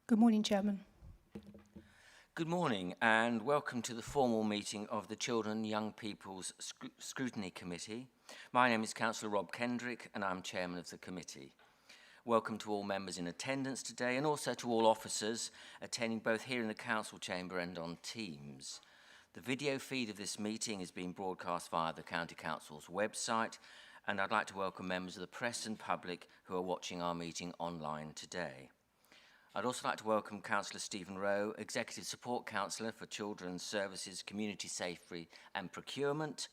Good morning, Chairman. Good morning and welcome to the formal meeting of the Children and Young People's Scrutiny Committee. My name is Councillor Rob Kendrick and I'm Chairman of the committee. Welcome to all members in attendance today and also to all officers attending both here in the Council Chamber and on Teams. The video feed of this meeting is being broadcast via the County Council's website, and I'd like to welcome members of the press and public who are watching our meeting online today. I'd also like to welcome Councillor Stephen Rowe, Executive Support Councillor for Children's Services, Community Safety and Procurement,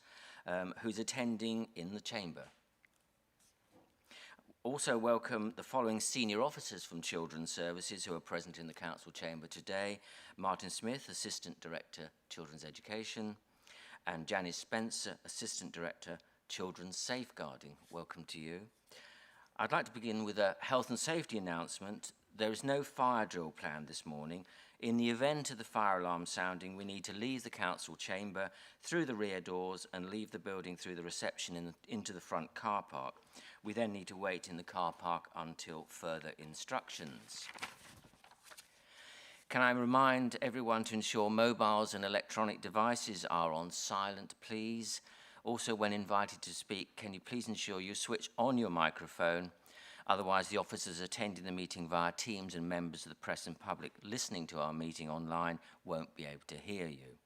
who's attending in the Chamber. Also welcome the following senior officers from Children's Services who are present in the Council Chamber today. Martin Smith, Assistant Director, Children's Education, and Janice Spencer, Assistant Director, Children's Safeguarding. Welcome to you. I'd like to begin with a health and safety announcement. There is no fire drill planned this morning. In the event of the fire alarm sounding, we need to leave the council chamber through the rear doors and leave the building through the reception into the front car park. We then need to wait in the car park until further instructions. Can I remind everyone to ensure mobiles and electronic devices are on silent, please? Also, when invited to speak, can you please ensure you switch on your microphone? Otherwise, the officers attending the meeting via Teams and members of the press and public listening to our meeting online won't be able to hear you.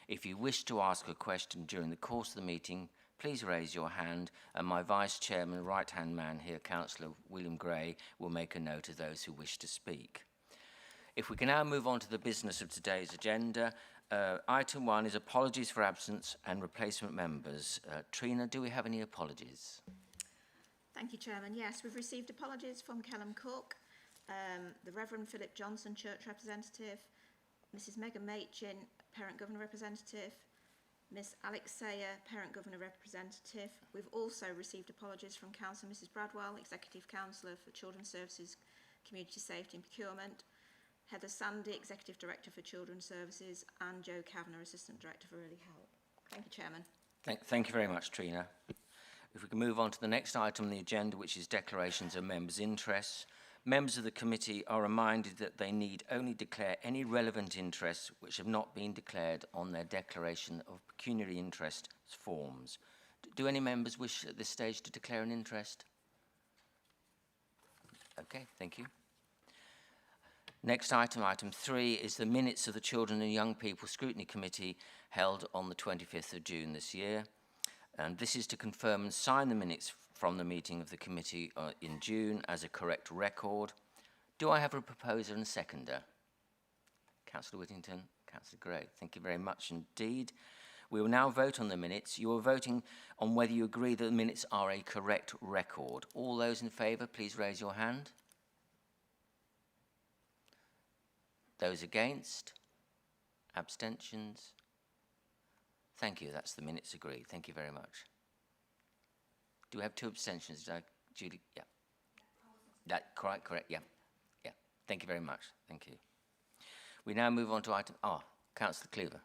If you wish to ask a question during the course of the meeting, please raise your hand and my Vice Chairman, right-hand man here, Councillor William Gray, will make a note of those who wish to speak. If we can now move on to the business of today's agenda, item 1 is apologies for absence and replacement members. Trina, do we have any apologies? Thank you, Chairman. Yes, we've received apologies from Callum Cook, the Reverend Philip Johnson, Church Representative, Mrs Megan Machin, Parent Governor Representative, Miss Alex Sayer, Parent Governor Representative. We've also received apologies from Councillor Mrs Bradwell, Executive Councillor for Children's Services, Community Safety and Procurement, Heather Sandy, Executive Director for Children's Services, and Joe Kavanagh, Assistant Director for Early Help. Thank you, Chairman. Thank you very much, Trina. If we can move on to the next item on the agenda, which is declarations of members' interests. Members of the committee are reminded that they need only declare any relevant interests which have not been declared on their declaration of pecuniary interest forms. Do any members wish at this stage to declare an interest? Okay, thank you. Next item, item 3, is the minutes of the Children and Young People Scrutiny Committee held on the 25th of June this year. And this is to confirm and sign the minutes from the meeting of the committee in June as a correct record. Do I have a proposer and a seconder? Councillor Whittington, Councillor Gray, thank you very much indeed. We will now vote on the minutes. You are voting on whether you agree that the minutes are a correct record. All those in favour, please raise your hand. Those against? Abstentions? Thank you, that's the minutes agreed. Thank you very much. Do we have 2 abstentions? Judy? Yeah. That correct, yeah. Yeah. Thank you very much. Thank you. We now move on to item, Councillor Cleaver.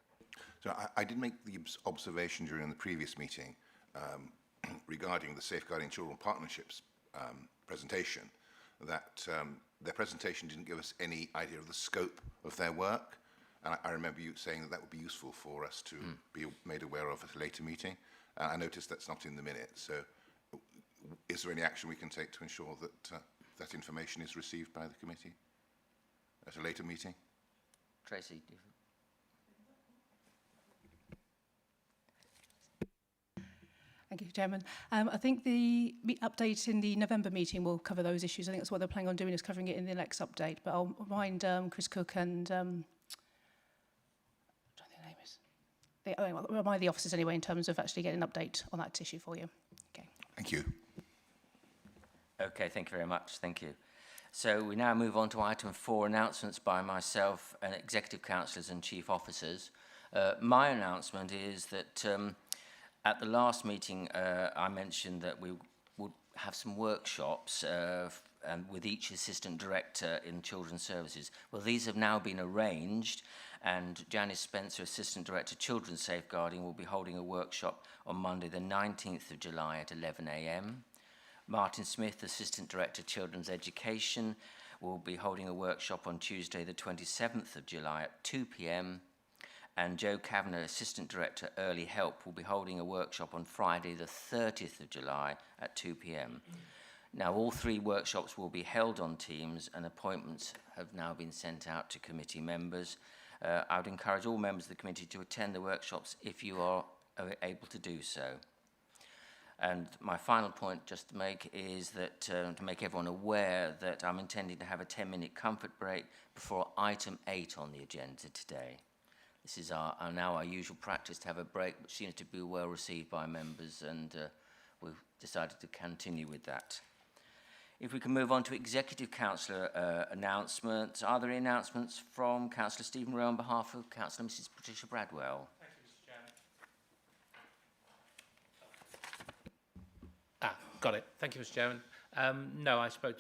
So I did make the observation during the previous meeting regarding the Safeguarding Children Partnerships presentation that their presentation didn't give us any idea of the scope of their work. And I remember you saying that that would be useful for us to be made aware of at a later meeting. I noticed that's not in the minutes. So is there any action we can take to ensure that that information is received by the committee at a later meeting? Tracy. Thank you, Chairman. I think the update in the November meeting will cover those issues. I think that's what they're planning on doing, is covering it in the next update. But I'll remind Chris Cook and I'll remind the officers anyway in terms of actually getting an update on that issue for you. Okay. Thank you. Okay, thank you very much. Thank you. So we now move on to item 4, announcements by myself and executive councillors and chief officers. My announcement is that at the last meeting I mentioned that we would have some workshops with each assistant director in children's services. Well, these have now been arranged, and Janice Spencer, Assistant Director Children's Safeguarding, will be holding a workshop on Monday the 19th of July at 11 AM. Martin Smith, Assistant Director Children's Education, will be holding a workshop on Tuesday the 27th of July at 2 p.m. And Joe Kavanagh, Assistant Director, Early Help, will be holding a workshop on Friday the 30th of July at 2 p.m. Now, all three workshops will be held on Teams, and appointments have now been sent out to committee members. I would encourage all members of the committee to attend the workshops if you are able to do so. And my final point just to make is that to make everyone aware that I'm intending to have a 10-minute comfort break before item 8 on the agenda today. This is now our usual practice to have a break, which seems to be well received by members, and we've decided to continue with that. If we can move on to Executive Councillor announcements. Are there any announcements from Councillor Stephen Rowe on behalf of Councillor Mrs Patricia Bradwell? Thank you, Mr Chairman. Got it. Thank you, Mr Chairman. No, I spoke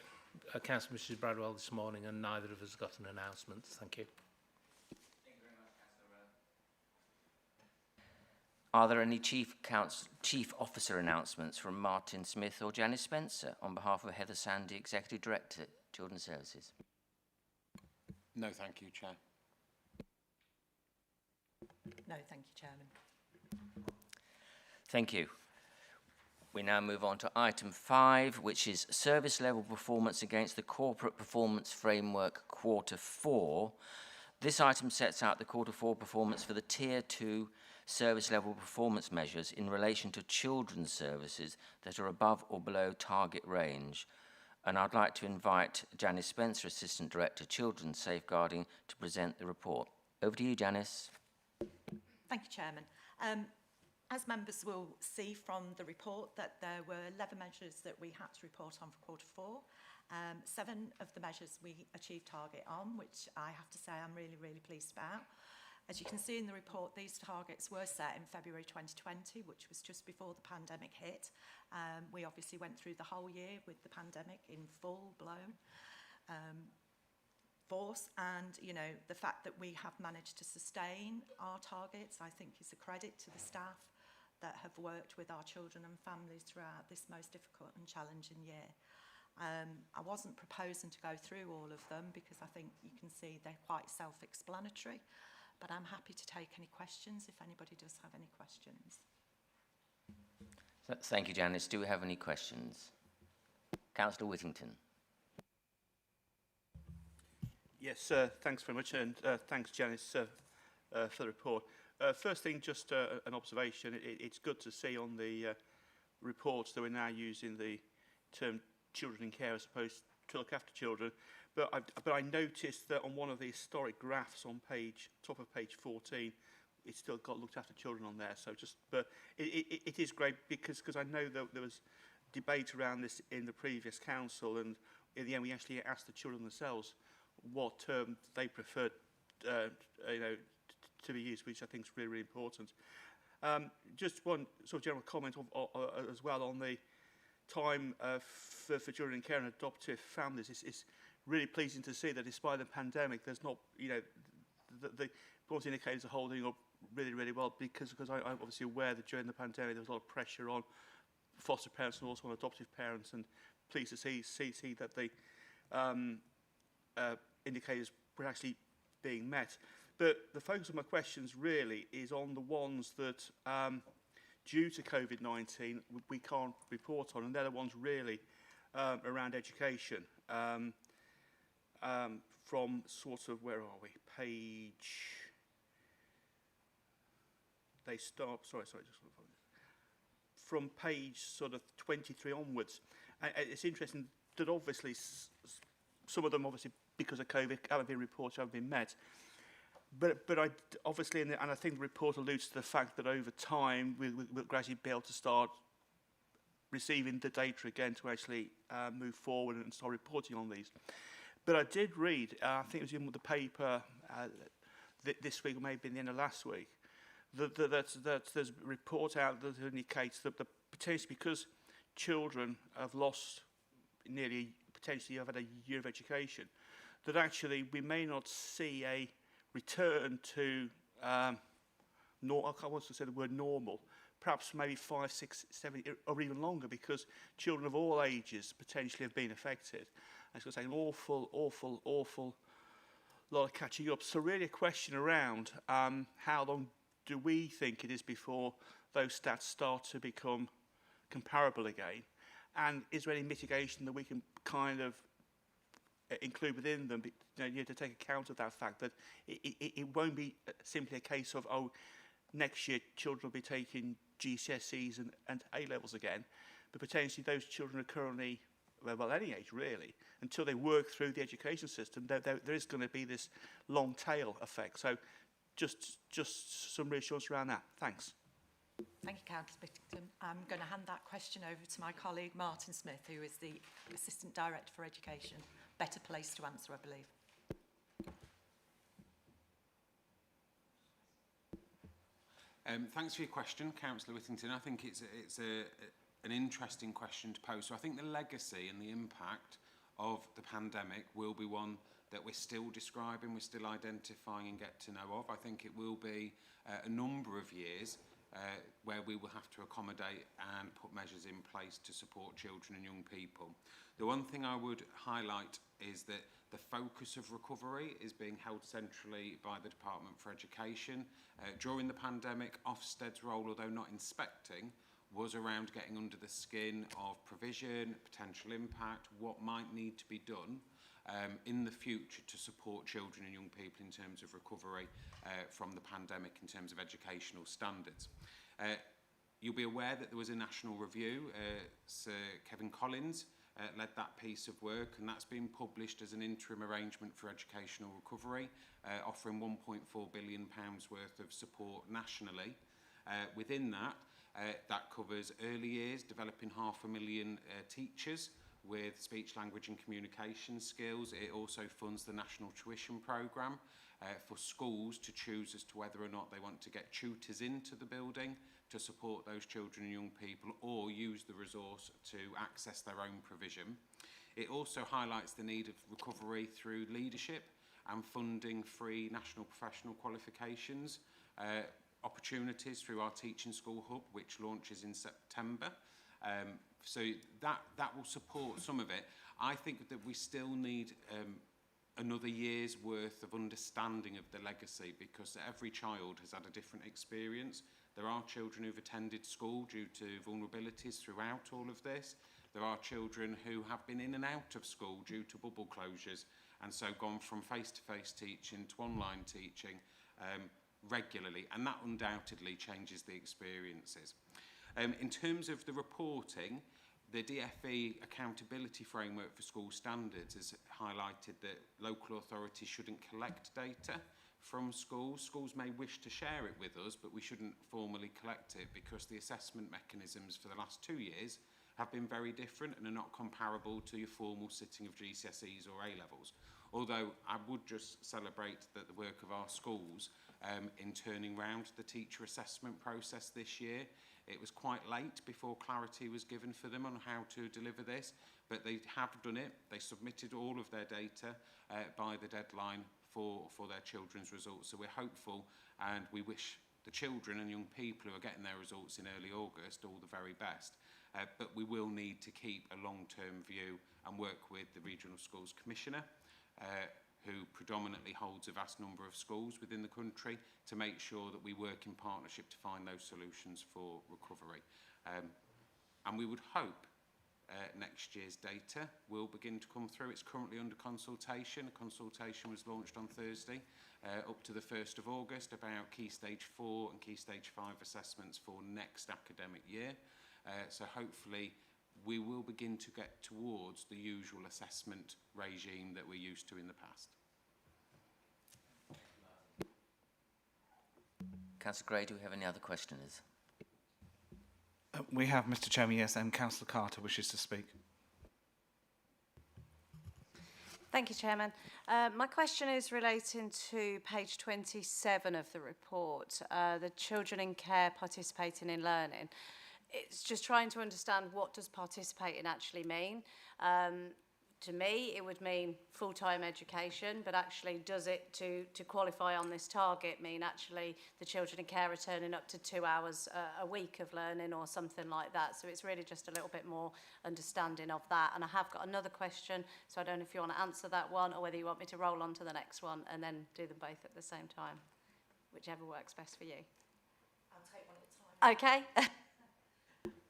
to Councillor Mrs Bradwell this morning, and neither of us got an announcement. Thank you. Are there any Chief Officer announcements from Martin Smith or Janice Spencer on behalf of Heather Sandy, Executive Director, Children's Services? No, thank you, Chair. No, thank you, Chairman. Thank you. We now move on to item 5, which is service level performance against the Corporate Performance Framework Quarter 4. This item sets out the Quarter 4 performance for the Tier 2 service level performance measures in relation to children's services that are above or below target range. And I'd like to invite Janice Spencer, Assistant Director, Children's Safeguarding, to present the report. Over to you, Janice. Thank you, Chairman. As members will see from the report, that there were 11 measures that we had to report on for Quarter 4. 7 of the measures we achieved target on, which I have to say I'm really pleased about. As you can see in the report, these targets were set in February 2020, which was just before the pandemic hit. We obviously went through the whole year with the pandemic in full-blown force, and the fact that we have managed to sustain our targets, I think, is a credit to the staff that have worked with our children and families throughout this most difficult and challenging year. I wasn't proposing to go through all of them because I think you can see they're quite self-explanatory. But I'm happy to take any questions if anybody does have any questions. Thank you, Janice. Do we have any questions? Councillor Whittington. Yes, thanks very much, and thanks, Janice, for the report. First thing, just an observation. It's good to see on the reports that we're now using the term children in care as opposed to look after children. But I noticed that on one of the historic graphs on top of page 14, it's still got looked after children on there. So but it is great because I know that there was debate around this in the previous council, and in the end we actually asked the children themselves what term they preferred, to be used, which I think is really important. Just one sort of general comment as well on the time for children in care and adoptive families. It's really pleasing to see that despite the pandemic, there's not, the performance indicators are holding up really well because I'm obviously aware that during the pandemic there was a lot of pressure on foster parents and also on adoptive parents, and pleased to see that the indicators were actually being met. But the focus of my questions really is on the ones that due to COVID-19 we can't report on, and they're the ones really around education. From sort of, where are we? They start, sorry, just from page sort of 23 onwards. And it's interesting that obviously some of them, obviously because of COVID, haven't been reported, haven't been met. But I obviously, and I think the report alludes to the fact that over time we'll gradually be able to start receiving the data again to actually move forward and start reporting on these. But I did read, I think it was in the paper this week, or maybe in the end of last week, that there's a report out that indicates that potentially because children have lost potentially have had a year of education, that actually we may not see a return to, I want to say the word normal, perhaps maybe 5, 6, 7, or even longer, because children of all ages potentially have been affected. It's going to take an awful lot of catching up. So really a question around how long do we think it is before those stats start to become comparable again? And is there any mitigation that we can kind of include within them, to take account of that fact that it won't be simply a case of, oh, next year children will be taking GCSEs and A-levels again, but potentially those children are currently, well, any age really, until they work through the education system, there is going to be this long tail effect. So just some reassurance around that. Thanks. Thank you, Councillor Whittington. I'm going to hand that question over to my colleague Martin Smith, who is the Assistant Director for Education. Better placed to answer, I believe. Thanks for your question, Councillor Whittington. I think it's an interesting question to pose. So I think the legacy and the impact of the pandemic will be one that we're still describing, we're still identifying and get to know of. I think it will be a number of years where we will have to accommodate and put measures in place to support children and young people. The one thing I would highlight is that the focus of recovery is being held centrally by the Department for Education. During the pandemic, Ofsted's role, although not inspecting, was around getting under the skin of provision, potential impact, what might need to be done in the future to support children and young people in terms of recovery from the pandemic in terms of educational standards. You'll be aware that there was a national review. Sir Kevin Collins led that piece of work, and that's been published as an interim arrangement for educational recovery, offering £1.4 billion worth of support nationally. Within that, that covers early years, developing 500,000 teachers with speech, language and communication skills. It also funds the National Tuition Programme for schools to choose as to whether or not they want to get tutors into the building to support those children and young people, or use the resource to access their own provision. It also highlights the need of recovery through leadership and funding free national professional qualifications, opportunities through our Teaching School Hub, which launches in September. So that will support some of it. I think that we still need another year's worth of understanding of the legacy, because every child has had a different experience. There are children who've attended school due to vulnerabilities throughout all of this. There are children who have been in and out of school due to bubble closures, and so gone from face-to-face teaching to online teaching regularly, and that undoubtedly changes the experiences. In terms of the reporting, the DFE accountability framework for school standards has highlighted that local authorities shouldn't collect data from schools. Schools may wish to share it with us, but we shouldn't formally collect it, because the assessment mechanisms for the last 2 years have been very different and are not comparable to your formal sitting of GCSEs or A-levels. Although I would just celebrate that the work of our schools in turning round the teacher assessment process this year. It was quite late before clarity was given for them on how to deliver this, but they have done it. They submitted all of their data by the deadline for their children's results. So we're hopeful, and we wish the children and young people who are getting their results in early August all the very best. But we will need to keep a long-term view and work with the Regional Schools Commissioner, who predominantly holds a vast number of schools within the country, to make sure that we work in partnership to find those solutions for recovery. And we would hope next year's data will begin to come through. It's currently under consultation. A consultation was launched on Thursday up to the 1st of August about Key Stage 4 and Key Stage 5 assessments for next academic year. So hopefully we will begin to get towards the usual assessment regime that we're used to in the past. Councillor Gray, do we have any other questioners? We have, Mr Chairman, yes, and Councillor Carter wishes to speak. Thank you, Chairman. My question is relating to page 27 of the report, the children in care participating in learning. It's just trying to understand, what does participate in actually mean? to me, it would mean full-time education, but actually does it to qualify on this target mean actually the children in care are turning up to 2 hours a week of learning or something like that? So it's really just a little bit more understanding of that. And I have got another question, so I don't know if you want to answer that one or whether you want me to roll on to the next one and then do them both at the same time, whichever works best for you. I'll take one at a time. Okay.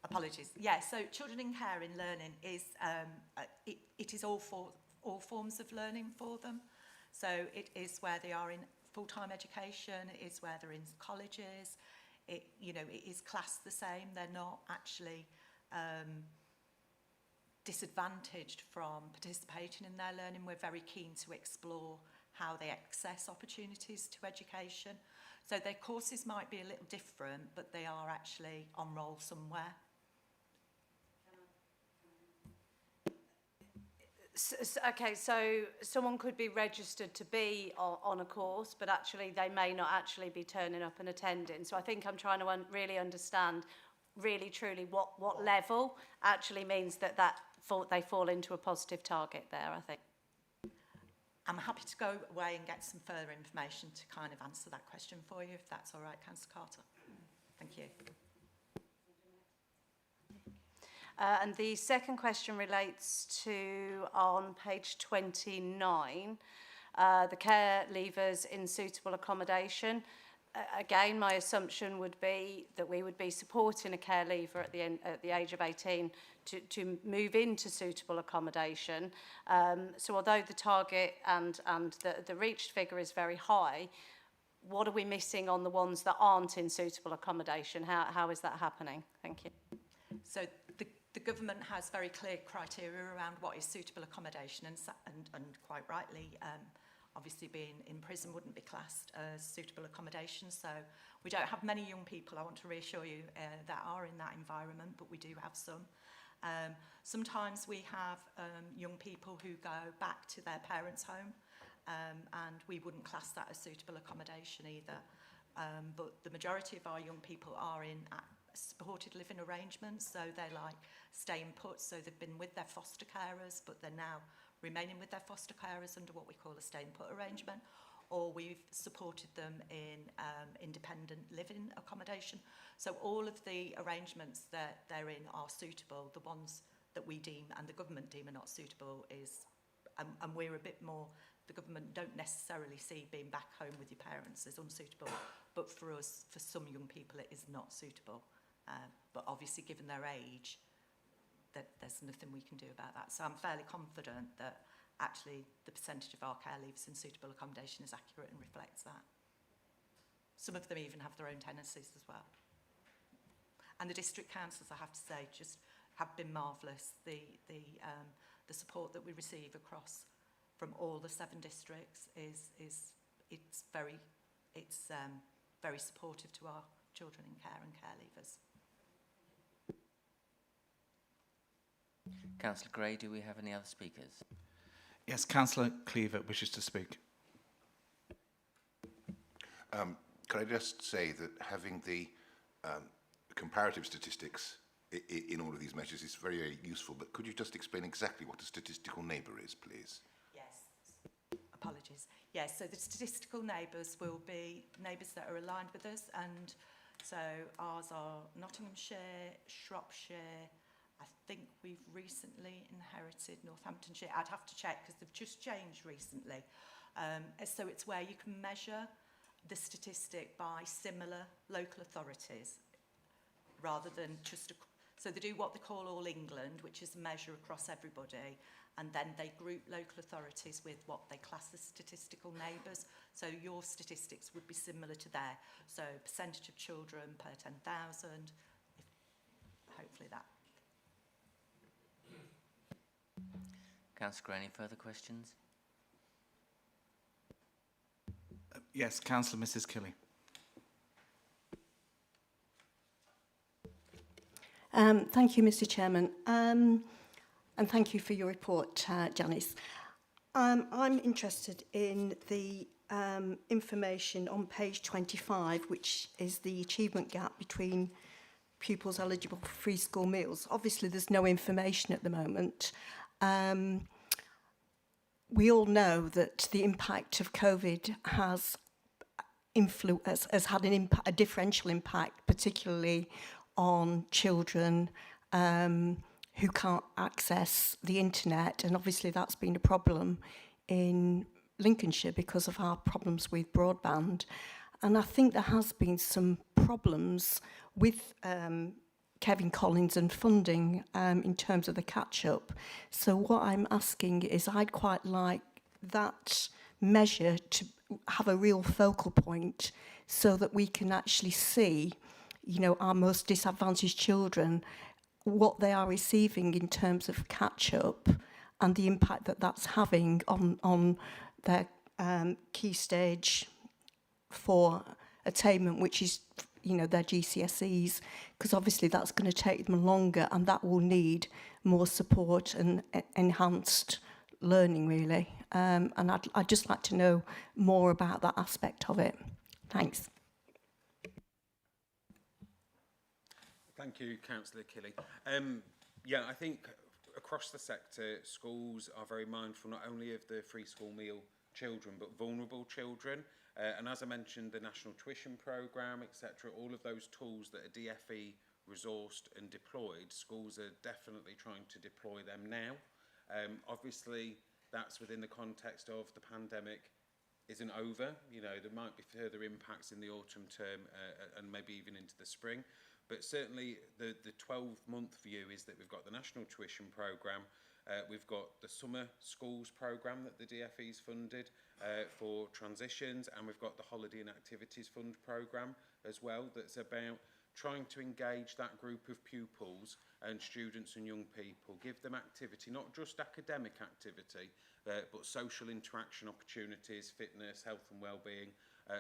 Apologies. Yeah, so children in care in learning is, it is all forms of learning for them. So it is where they are in full-time education, it is where they're in colleges, it is classed the same. They're not actually disadvantaged from participating in their learning. We're very keen to explore how they access opportunities to education. So their courses might be a little different, but they are actually on roll somewhere. Okay, so someone could be registered to be on a course, but actually they may not actually be turning up and attending. So I think I'm trying to really understand really truly what level actually means that they fall into a positive target there, I think. I'm happy to go away and get some further information to kind of answer that question for you, if that's all right, Councillor Carter. Thank you. And the second question relates to, on page 29, the care leavers in suitable accommodation. Again, my assumption would be that we would be supporting a care leaver at the age of 18 to move into suitable accommodation. So although the target and the reached figure is very high, what are we missing on the ones that aren't in suitable accommodation? How is that happening? Thank you. So the government has very clear criteria around what is suitable accommodation, and quite rightly, obviously being in prison wouldn't be classed as suitable accommodation. So we don't have many young people, I want to reassure you, that are in that environment, but we do have some. Sometimes we have young people who go back to their parents' home, and we wouldn't class that as suitable accommodation either. But the majority of our young people are in supported living arrangements, so they're like staying put, so they've been with their foster carers, but they're now remaining with their foster carers under what we call a staying put arrangement, or we've supported them in independent living accommodation. So all of the arrangements that they're in are suitable. The ones that we deem and the government deem are not suitable is, and we're a bit more, the government don't necessarily see being back home with your parents as unsuitable, but for us, for some young people, it is not suitable. But obviously, given their age, there's nothing we can do about that. So I'm fairly confident that actually the percentage of our care leavers in suitable accommodation is accurate and reflects that. Some of them even have their own tenancies as well. And the district councils, I have to say, just have been marvellous. The support that we receive across from all the 7 districts is very supportive to our children in care and care leavers. Councillor Gray, do we have any other speakers? Yes, Councillor Cleaver wishes to speak. Could I just say that having the comparative statistics in all of these measures is very, very useful, but could you just explain exactly what a statistical neighbour is, please? Yes, apologies. Yes, so the statistical neighbours will be neighbours that are aligned with us, and so ours are Nottinghamshire, Shropshire. I think we've recently inherited Northamptonshire. I'd have to check because they've just changed recently. So it's where you can measure the statistic by similar local authorities rather than just so they do what they call All England, which is a measure across everybody, and then they group local authorities with what they class as statistical neighbours. So your statistics would be similar to there. So percentage of children per 10,000, hopefully that. Councillor Gray, any further questions? Yes, Councillor Mrs Kelly. Thank you, Mr Chairman, and thank you for your report, Janice. I'm interested in the information on page 25, which is the achievement gap between pupils eligible for free school meals. Obviously, there's no information at the moment. we all know that the impact of COVID has had a differential impact, particularly on children who can't access the internet, and obviously that's been a problem in Lincolnshire because of our problems with broadband. And I think there has been some problems with Kevin Collins and funding in terms of the catch-up. So what I'm asking is, I'd quite like that measure to have a real focal point so that we can actually see, you know, our most disadvantaged children, what they are receiving in terms of catch-up and the impact that that's having on their key stage 4 attainment, which is, you know, their GCSEs, because obviously that's going to take them longer and that will need more support and enhanced learning, really. And I'd just like to know more about that aspect of it. Thanks. Thank you, Councillor Kelly. Yeah, I think across the sector, schools are very mindful not only of the free school meal children, but vulnerable children. And as I mentioned, the National Tuition Programme, etc., all of those tools that are DFE resourced and deployed, schools are definitely trying to deploy them now. Obviously, that's within the context of the pandemic isn't over. You know, there might be further impacts in the autumn term and maybe even into the spring. But certainly the 12-month view is that we've got the National Tuition Programme, we've got the Summer Schools Programme that the DFE's funded for transitions, and we've got the Holiday and Activities Fund Programme as well, that's about trying to engage that group of pupils and students and young people, give them activity, not just academic activity, but social interaction opportunities, fitness, health and well-being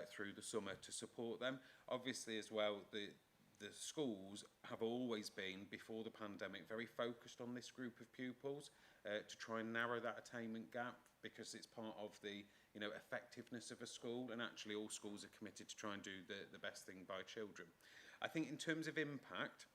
through the summer to support them. Obviously as well, the schools have always been, before the pandemic, very focused on this group of pupils to try and narrow that attainment gap, because it's part of the, you know, effectiveness of a school, and actually all schools are committed to try and do the best thing by children. I think in terms of impact,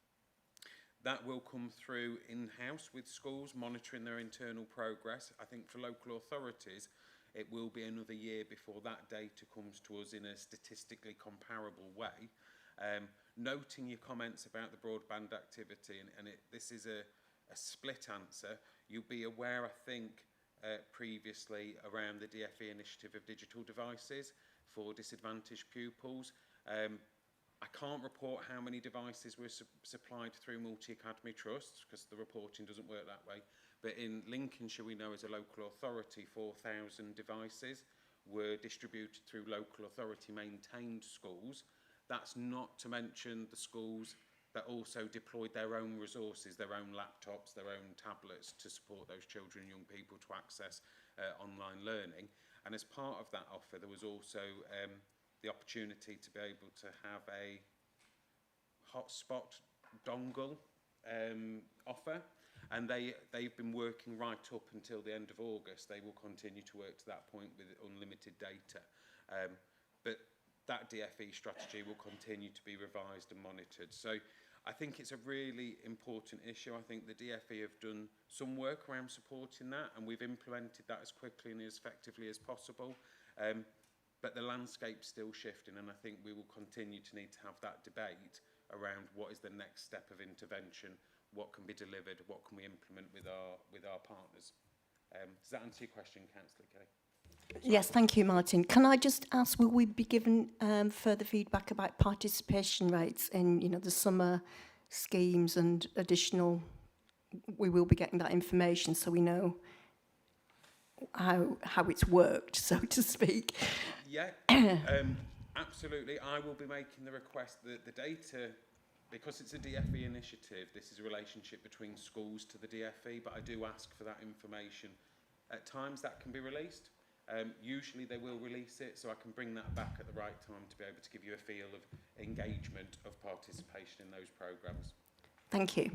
that will come through in-house with schools, monitoring their internal progress. I think for local authorities, it will be another year before that data comes to us in a statistically comparable way. Noting your comments about the broadband activity, and this is a split answer. You'll be aware, I think, previously around the DFE initiative of digital devices for disadvantaged pupils. I can't report how many devices were supplied through multi-academy trusts, because the reporting doesn't work that way. But in Lincolnshire, we know as a local authority, 4,000 devices were distributed through local authority maintained schools. That's not to mention the schools that also deployed their own resources, their own laptops, their own tablets to support those children and young people to access online learning. And as part of that offer, there was also the opportunity to be able to have a hotspot dongle offer. And they've been working right up until the end of August. They will continue to work to that point with unlimited data. But that DFE strategy will continue to be revised and monitored. So I think it's a really important issue. I think the DFE have done some work around supporting that, and we've implemented that as quickly and as effectively as possible. But the landscape's still shifting, and I think we will continue to need to have that debate around what is the next step of intervention, what can be delivered, what can we implement with our partners. Does that answer your question, Councillor Kelly? Yes, thank you, Martin. Can I just ask, will we be given further feedback about participation rates in, you know, the summer schemes and additional? We will be getting that information so we know how it's worked, so to speak. Yeah, absolutely. I will be making the request that the data, because it's a DFE initiative, this is a relationship between schools to the DFE, but I do ask for that information. At times that can be released. Usually they will release it, so I can bring that back at the right time to be able to give you a feel of engagement, of participation in those programmes. Thank you.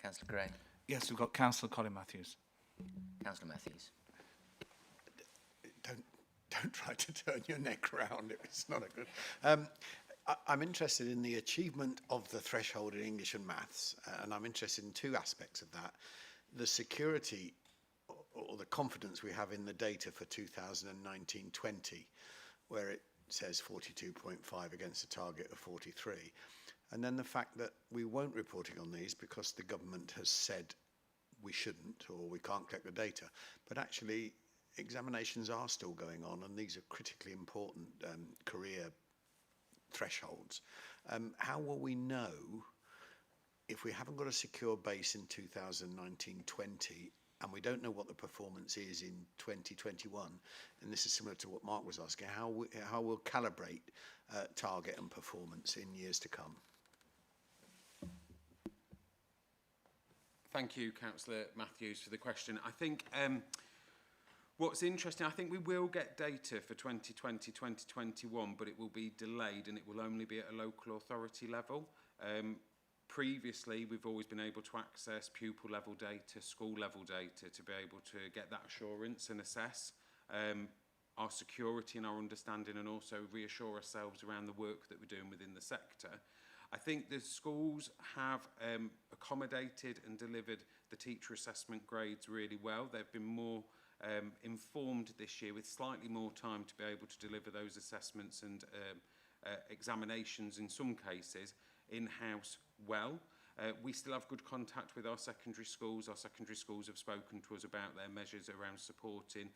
Councillor Gray. Yes, we've got Councillor Colin Matthews. Councillor Matthews. Don't try to turn your neck round. It's not a good. I'm interested in the achievement of the threshold in English and maths, and I'm interested in two aspects of that. The security or the confidence we have in the data for 2019-20, where it says 42.5 against a target of 43. And then the fact that we won't reporting on these because the government has said we shouldn't, or we can't collect the data. But actually, examinations are still going on, and these are critically important career thresholds. How will we know if we haven't got a secure base in 2019-20 and we don't know what the performance is in 2021, and this is similar to what Mark was asking, how we'll calibrate target and performance in years to come? Thank you, Councillor Matthews, for the question. I think what's interesting, I think we will get data for 2020, 2021, but it will be delayed and it will only be at a local authority level. Previously, we've always been able to access pupil level data, school level data, to be able to get that assurance and assess our security and our understanding, and also reassure ourselves around the work that we're doing within the sector. I think the schools have accommodated and delivered the teacher assessment grades really well. They've been more informed this year with slightly more time to be able to deliver those assessments and examinations in some cases in-house well. We still have good contact with our secondary schools. Our secondary schools have spoken to us about their measures around supporting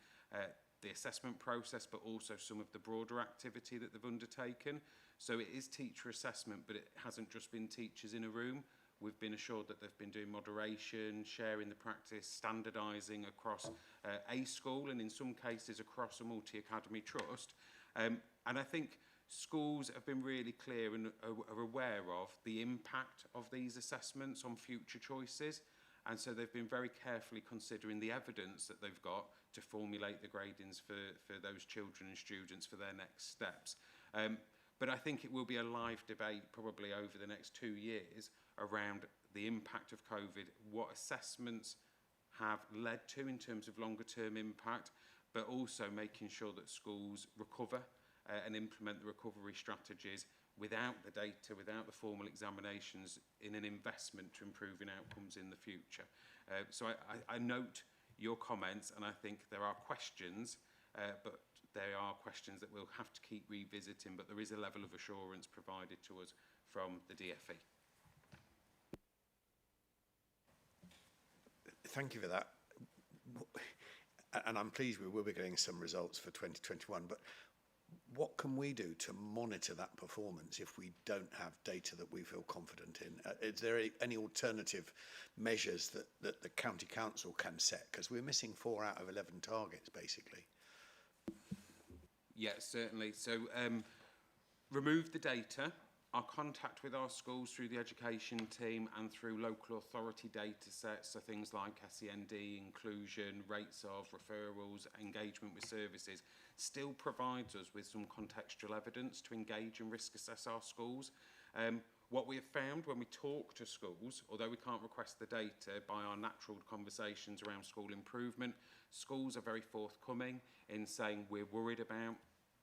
the assessment process, but also some of the broader activity that they've undertaken. So it is teacher assessment, but it hasn't just been teachers in a room. We've been assured that they've been doing moderation, sharing the practice, standardising across a school, and in some cases across a multi-academy trust. And I think schools have been really clear and are aware of the impact of these assessments on future choices. And so they've been very carefully considering the evidence that they've got to formulate the gradings for those children and students for their next steps. But I think it will be a live debate probably over the next 2 years around the impact of COVID, what assessments have led to in terms of longer term impact, but also making sure that schools recover and implement the recovery strategies without the data, without the formal examinations, in an investment to improving outcomes in the future. So I note your comments, and I think there are questions, but there are questions that we'll have to keep revisiting, but there is a level of assurance provided to us from the DFE. Thank you for that. And I'm pleased we will be getting some results for 2021, but what can we do to monitor that performance if we don't have data that we feel confident in? Is there any alternative measures that the County Council can set? Because we're missing 4 out of 11 targets, basically. Yes, certainly. So remove the data. Our contact with our schools through the education team and through local authority data sets, so things like SEND, inclusion, rates of referrals, engagement with services, still provides us with some contextual evidence to engage and risk assess our schools. What we have found when we talk to schools, although we can't request the data by our natural conversations around school improvement, schools are very forthcoming in saying we're worried about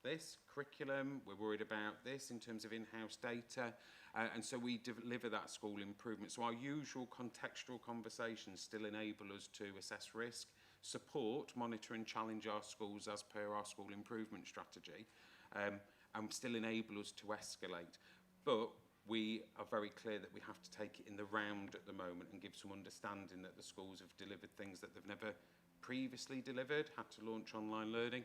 this curriculum, we're worried about this in terms of in-house data, and so we deliver that school improvement. So our usual contextual conversations still enable us to assess risk, support, monitor and challenge our schools as per our school improvement strategy, and still enable us to escalate. But we are very clear that we have to take it in the round at the moment and give some understanding that the schools have delivered things that they've never previously delivered, had to launch online learning.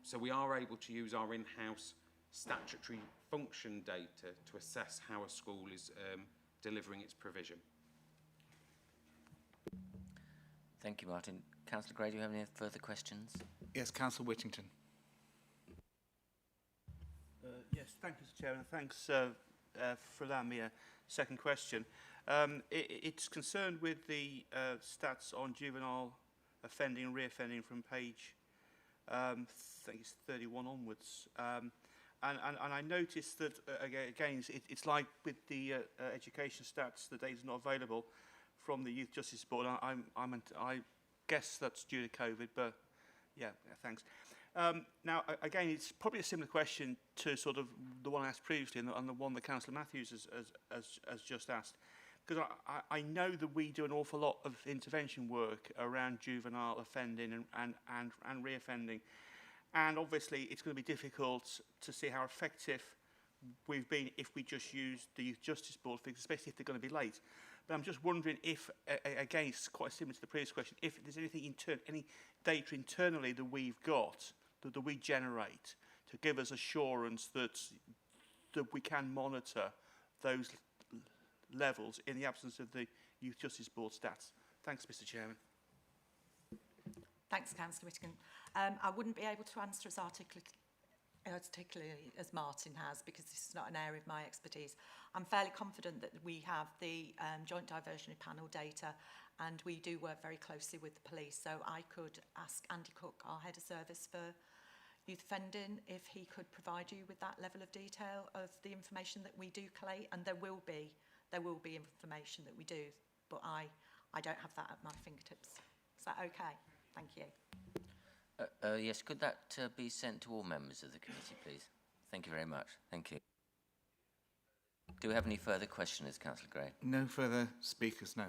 So we are able to use our in-house statutory function data to assess how a school is delivering its provision. Thank you, Martin. Councillor Gray, do you have any further questions? Yes, Councillor Whittington. Yes, thank you, Mr. Chairman. Thanks for allowing me a second question. It's concerned with the stats on juvenile offending and reoffending from page I think it's 31 onwards, and I noticed that again it's like with the education stats, the data's not available from the Youth Justice Board. I guess that's due to COVID, but yeah, thanks. Now again, it's probably a similar question to sort of the one I asked previously and the one that Councillor Matthews has just asked, because I know that we do an awful lot of intervention work around juvenile offending and reoffending. And obviously, it's going to be difficult to see how effective we've been if we just use the Youth Justice Board figures, especially if they're going to be late. But I'm just wondering if, again, it's quite similar to the previous question, if there's anything any data internally that we've got, that we generate, to give us assurance that we can monitor those levels in the absence of the Youth Justice Board stats. Thanks, Mr. Chairman. Thanks, Councillor Whittingham. I wouldn't be able to answer as articulately as Martin has, because this is not an area of my expertise. I'm fairly confident that we have the joint diversionary panel data, and we do work very closely with the police. So I could ask Andy Cook, our head of service for youth offending, if he could provide you with that level of detail of the information that we do collate, and there will be information that we do, but I don't have that at my fingertips. Is that okay? Thank you. Yes, could that be sent to all members of the committee, please? Thank you very much. Thank you. Do we have any further questioners, Councillor Gray? No further speakers, no.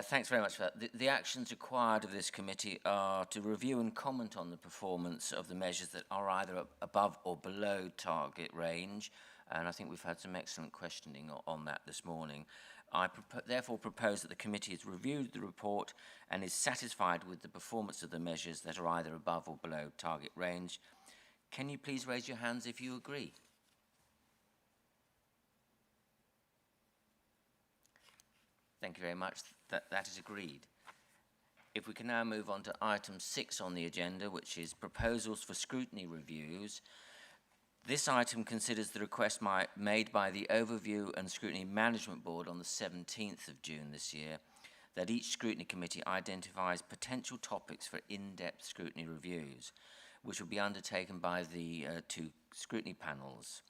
Thanks very much for that. The actions required of this committee are to review and comment on the performance of the measures that are either above or below target range, and I think we've had some excellent questioning on that this morning. I therefore propose that the committee has reviewed the report and is satisfied with the performance of the measures that are either above or below target range. Can you please raise your hands if you agree? Thank you very much. That is agreed. If we can now move on to item 6 on the agenda, which is proposals for scrutiny reviews. This item considers the request made by the Overview and Scrutiny Management Board on the 17th of June this year, that each scrutiny committee identifies potential topics for in-depth scrutiny reviews, which will be undertaken by the 2 scrutiny panels.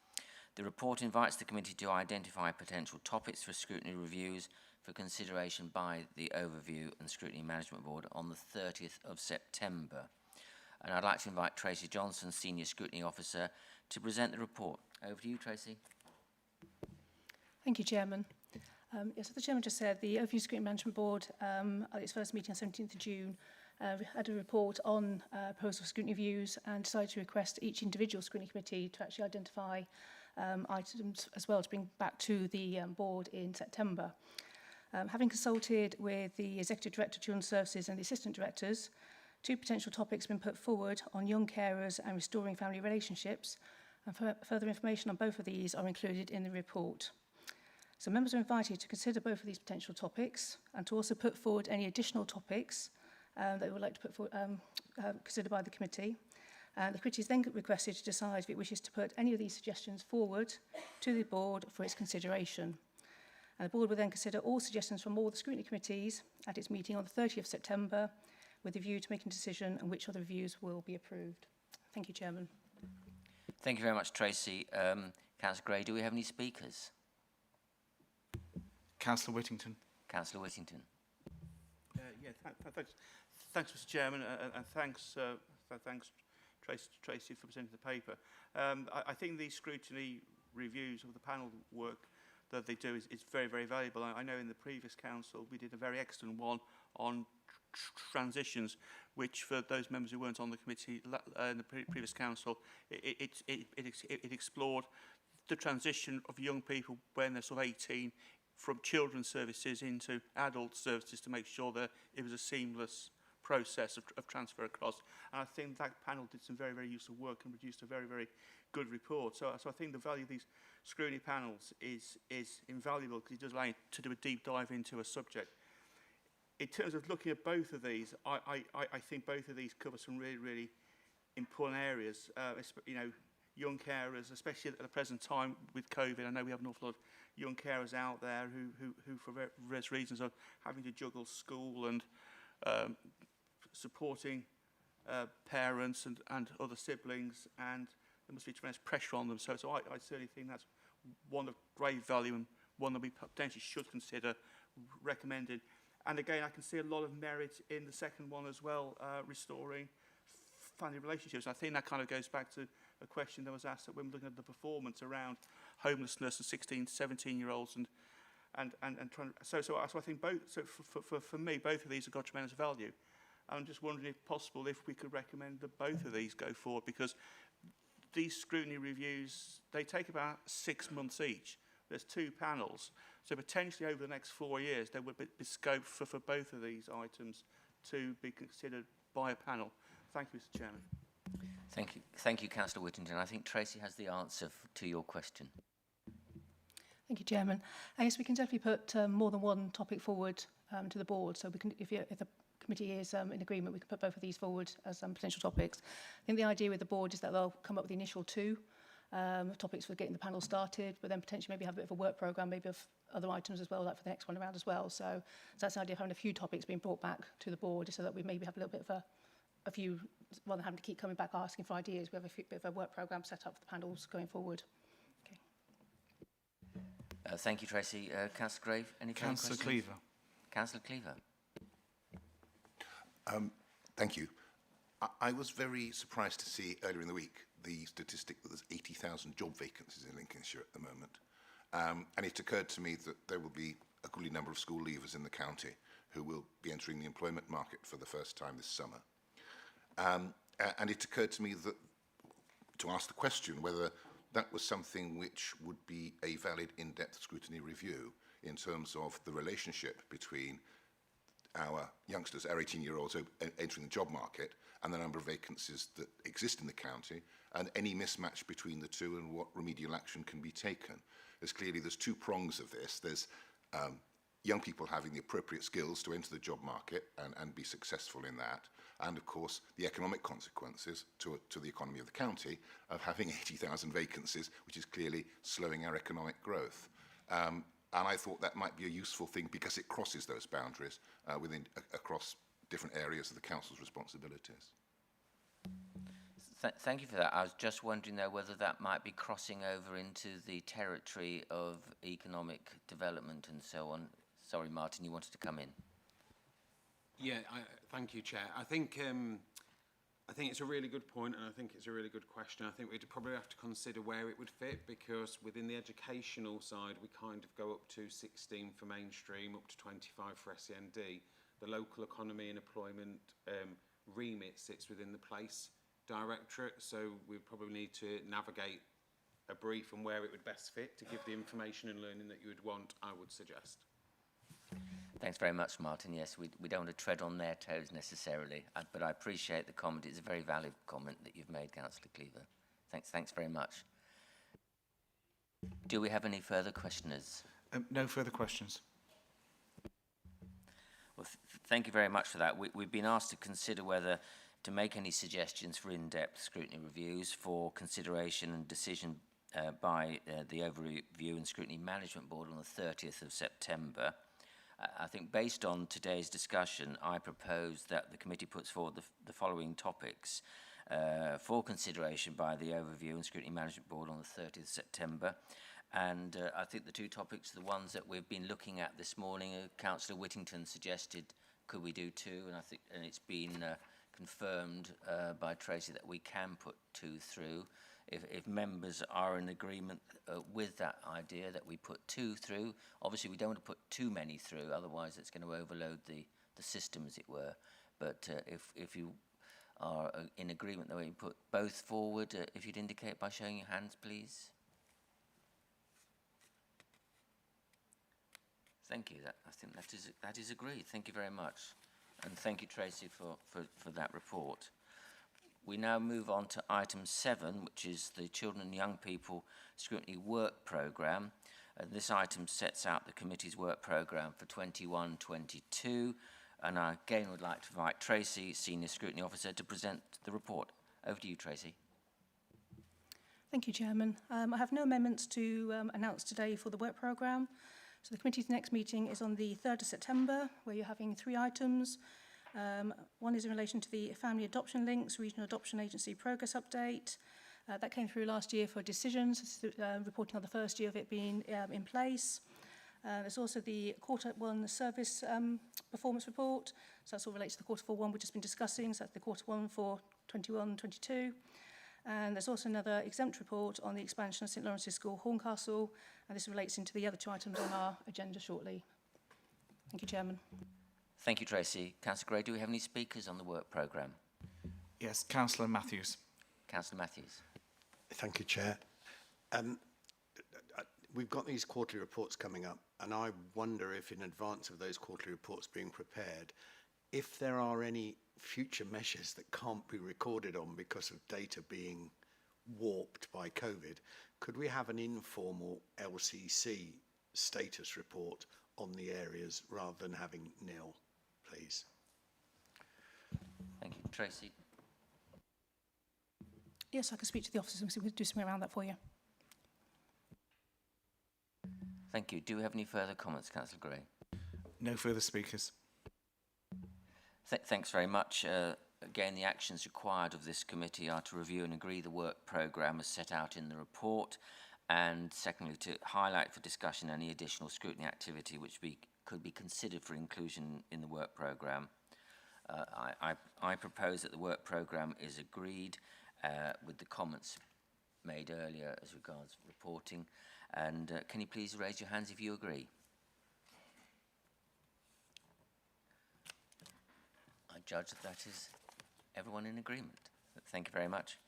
The report invites the committee to identify potential topics for scrutiny reviews for consideration by the Overview and Scrutiny Management Board on the 30th of September. And I'd like to invite Tracy Johnson, Senior Scrutiny Officer, to present the report. Over to you, Tracy. Thank you, Chairman. Yes, as the Chairman just said, the Overview Scrutiny Management Board, at its first meeting on 17th of June, had a report on proposal for scrutiny reviews and decided to request each individual scrutiny committee to actually identify items as well to bring back to the board in September. Having consulted with the Executive Director of Children's Services and the Assistant Directors, 2 potential topics have been put forward on young carers and restoring family relationships, and further information on both of these are included in the report. So members are invited to consider both of these potential topics and to also put forward any additional topics that they would like to put forward, considered by the committee. The committee is then requested to decide if it wishes to put any of these suggestions forward to the board for its consideration. And the board will then consider all suggestions from all the scrutiny committees at its meeting on the 30th of September with a view to making a decision on which of the reviews will be approved. Thank you, Chairman. Thank you very much, Tracy. Councillor Gray, do we have any speakers? Councillor Whittington. Councillor Whittington. Thanks, Mr. Chairman, and thanks Tracy for presenting the paper. I think these scrutiny reviews of the panel work that they do is very, very valuable. I know in the previous council we did a very excellent one on transitions, which for those members who weren't on the committee in the previous council, it explored the transition of young people when they're sort of 18 from children's services into adult services to make sure that it was a seamless process of transfer across. And I think that panel did some very, very useful work and produced a very, very good report. So I think the value of these scrutiny panels is invaluable because it does allow you to do a deep dive into a subject. In terms of looking at both of these, I think both of these cover some really, really important areas. You know, young carers, especially at the present time with COVID. I know we have an awful lot of young carers out there who for various reasons are having to juggle school and supporting parents and other siblings, and there must be tremendous pressure on them. So I certainly think that's one of great value and one that we potentially should consider recommending. And again, I can see a lot of merit in the second one as well, restoring family relationships. I think that kind of goes back to a question that was asked when we're looking at the performance around homelessness and 16 to 17-year-olds and trying. So I think both. So for me, both of these have got tremendous value. I'm just wondering if possible if we could recommend that both of these go forward, because these scrutiny reviews, they take about 6 months each. There's 2 panels, so potentially over the next 4 years there would be scope for both of these items to be considered by a panel. Thank you, Mr. Chairman. Thank you, Councillor Whittington. I think Tracy has the answer to your question. Thank you, Chairman. I guess we can definitely put more than one topic forward to the board. So we can, if the committee is in agreement, we can put both of these forward as potential topics. I think the idea with the board is that they'll come up with the initial 2 topics for getting the panel started, but then potentially maybe have a bit of a work programme, maybe of other items as well, like for the next one around as well. So that's the idea of having a few topics being brought back to the board, so that we maybe have a little bit of a few, rather than having to keep coming back asking for ideas, we have a bit of a work programme set up for the panels going forward. Okay. Thank you, Tracy. Councillor Grave, any further questions? Councillor Cleaver. Councillor Cleaver. Thank you. I was very surprised to see earlier in the week the statistic that there's 80,000 job vacancies in Lincolnshire at the moment. And it occurred to me that there will be a goodly number of school leavers in the county who will be entering the employment market for the first time this summer. And it occurred to me that to ask the question whether that was something which would be a valid in-depth scrutiny review in terms of the relationship between our youngsters, our 18-year-olds entering the job market, and the number of vacancies that exist in the county, and any mismatch between the two and what remedial action can be taken. There's 2 prongs of this. There's young people having the appropriate skills to enter the job market and be successful in that, and of course the economic consequences to the economy of the county of having 80,000 vacancies, which is clearly slowing our economic growth. And I thought that might be a useful thing because it crosses those boundaries across different areas of the council's responsibilities. Thank you for that. I was just wondering, though, whether that might be crossing over into the territory of economic development and so on. Sorry, Martin, you wanted to come in. Yeah, thank you, Chair. I think it's a really good point, and I think it's a really good question. I think we'd probably have to consider where it would fit, because within the educational side, we kind of go up to 16 for mainstream, up to 25 for SEND. The local economy and employment remit sits within the place directorate, so we probably need to navigate a brief on where it would best fit to give the information and learning that you would want, I would suggest. Thanks very much, Martin. Yes, we don't want to tread on their toes necessarily, but I appreciate the comment. It's a very valid comment that you've made, Councillor Cleaver. Thanks very much. Do we have any further questioners? No further questions. Well, thank you very much for that. We've been asked to consider whether to make any suggestions for in-depth scrutiny reviews for consideration and decision by the Overview and Scrutiny Management Board on the 30th of September. I think based on today's discussion, I propose that the committee puts forward the following topics for consideration by the Overview and Scrutiny Management Board on the 30th of September. And I think the 2 topics, the ones that we've been looking at this morning, Councillor Whittington suggested, could we do 2? And it's been confirmed by Tracy that we can put 2 through. If members are in agreement with that idea that we put 2 through, obviously we don't want to put too many through, otherwise it's going to overload the system, as it were. But if you are in agreement that we put both forward, if you'd indicate by showing your hands, please. Thank you. I think that is agreed. Thank you very much. And thank you, Tracy, for that report. We now move on to item 7, which is the Children and Young People Scrutiny Work Programme. This item sets out the committee's work programme for 21-22. And I again would like to invite Tracy, Senior Scrutiny Officer, to present the report. Over to you, Tracy. Thank you, Chairman. I have no amendments to announce today for the work programme. So the committee's next meeting is on the 3rd of September, where you're having 3 items. One is in relation to the Family Adoption Links Regional Adoption Agency Progress Update. That came through last year for decisions, reporting on the first year of it being in place. There's also the Quarter 1 Service Performance Report. So that's all relates to the Quarter 4 one we've just been discussing. So that's the Quarter 1 for 21-22. And there's also another exempt report on the expansion of St Lawrence's School, Horncastle, and this relates into the other two items on our agenda shortly. Thank you, Chairman. Thank you, Tracy. Councillor Gray, do we have any speakers on the work programme? Yes, Councillor Matthews. Councillor Matthews. Thank you, Chair. We've got these quarterly reports coming up, and I wonder if in advance of those quarterly reports being prepared, if there are any future measures that can't be recorded on because of data being warped by COVID, could we have an informal LCC status report on the areas rather than having nil, please? Thank you. Tracy. Yes, I can speak to the officers and see if we can do something around that for you. Thank you. Do we have any further comments, Councillor Gray? No further speakers. Thanks very much. Again, the actions required of this committee are to review and agree the work programme as set out in the report, and secondly, to highlight for discussion any additional scrutiny activity which could be considered for inclusion in the work programme. I propose that the work programme is agreed with the comments made earlier as regards reporting. And can you please raise your hands if you agree? I judge that is everyone in agreement. Thank you very much.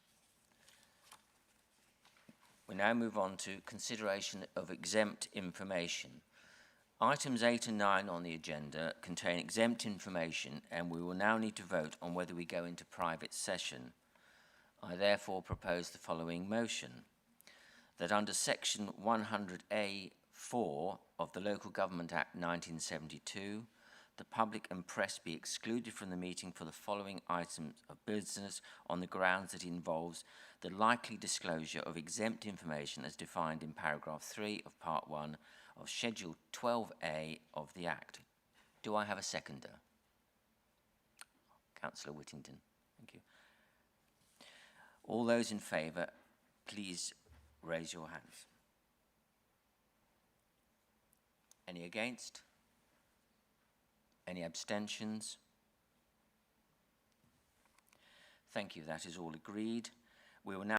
We now move on to consideration of exempt information. Items 8 and 9 on the agenda contain exempt information, and we will now need to vote on whether we go into private session. I therefore propose the following motion: that under section 100A(4) of the Local Government Act 1972, the public and press be excluded from the meeting for the following items of business on the grounds that it involves the likely disclosure of exempt information as defined in paragraph 3 of part 1 of Schedule 12A of the Act. Do I have a seconder? Councillor Whittington. Thank you. All those in favour, please raise your hands. Any against? Any abstentions? Thank you. That is all agreed. We will now